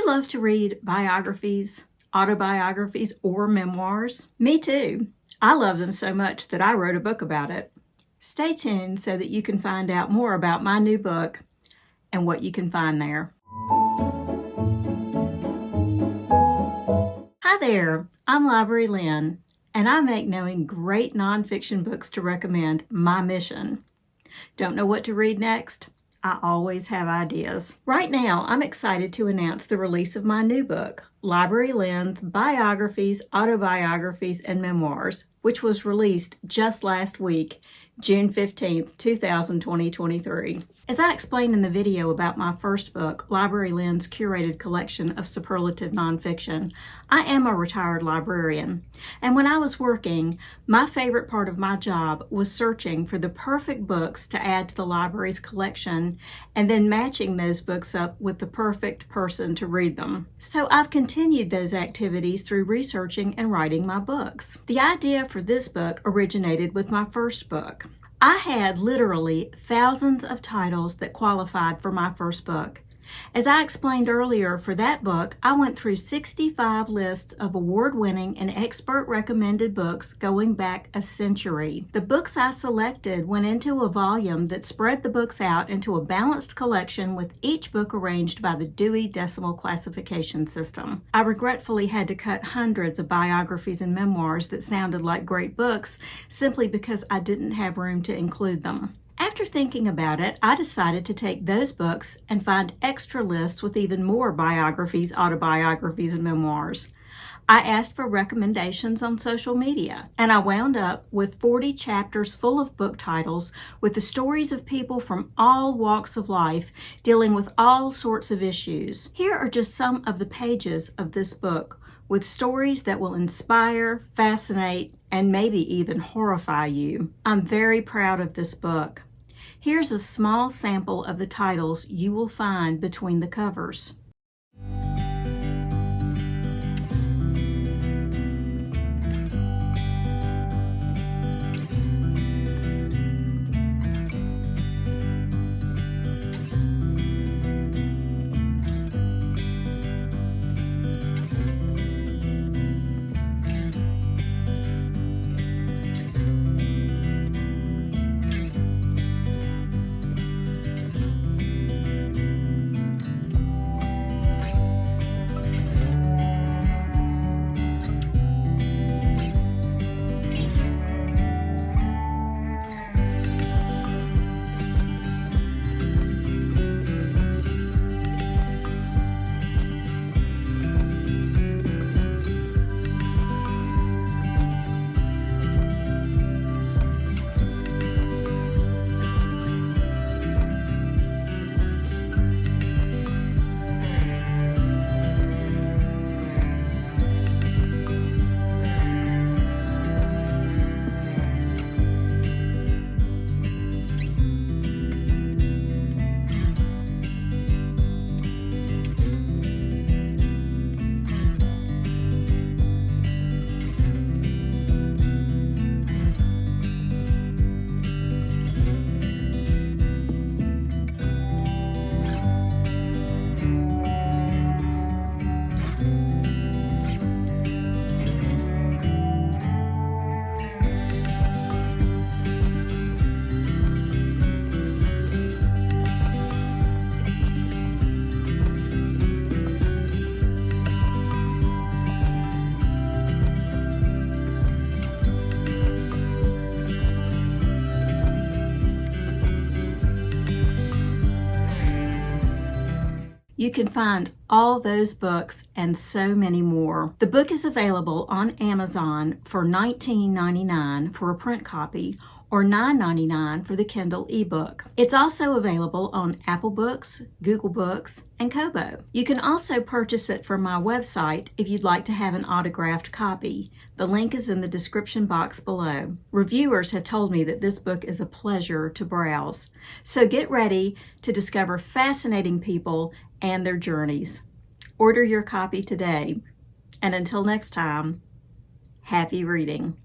love to read biographies, autobiographies, or memoirs? Me too. I love them so much that I wrote a book about it. Stay tuned so that you can find out more about my new book and what you can find there. Hi there, I'm Library Lynn, and I make knowing great nonfiction books to recommend my mission. Don't know what to read next? I always have ideas. Right now, I'm excited to announce the release of my new book, Library Lynn's Biographies, Autobiographies, and Memoirs, which was released just last week, June 15th, 2023. As I explained in the video about my first book, Library Lynn's curated collection of superlative nonfiction, I am a retired librarian. And when I was working, my favorite part of my job was searching for the perfect books to add to the library's collection and then matching those books up with the perfect person to read them. So I've continued those activities through researching and writing my books. The idea for this book originated with my first book. I had literally thousands of titles that qualified for my first book. As I explained earlier, for that book, I went through 65 lists of award-winning and expert-recommended books going back a century. The books I selected went into a volume that spread the books out into a balanced collection with each book arranged by the Dewey Decimal Classification System. I regretfully had to cut hundreds of biographies and memoirs that sounded like great books simply because I didn't have room to include them. After thinking about it, I decided to take those books and find extra lists with even more biographies, autobiographies, and memoirs. I asked for recommendations on social media, and I wound up with 40 chapters full of book titles with the stories of people from all walks of life dealing with all sorts of issues. Here are just some of the pages of this book with stories that will inspire, fascinate, and maybe even horrify you. I'm very proud of this book. Here's a small sample of the titles you will find between the covers. You can find all those books and so many more. The book is available on Amazon for $19.99 for a print copy or $9.99 for the Kindle ebook. It's also available on Apple Books, Google Books, and Kobo. You can also purchase it from my website if you'd like to have an autographed copy. The link is in the description box below. Reviewers have told me that this book is a pleasure to browse. So get ready to discover fascinating people and their journeys. Order your copy today. And until next time, happy reading.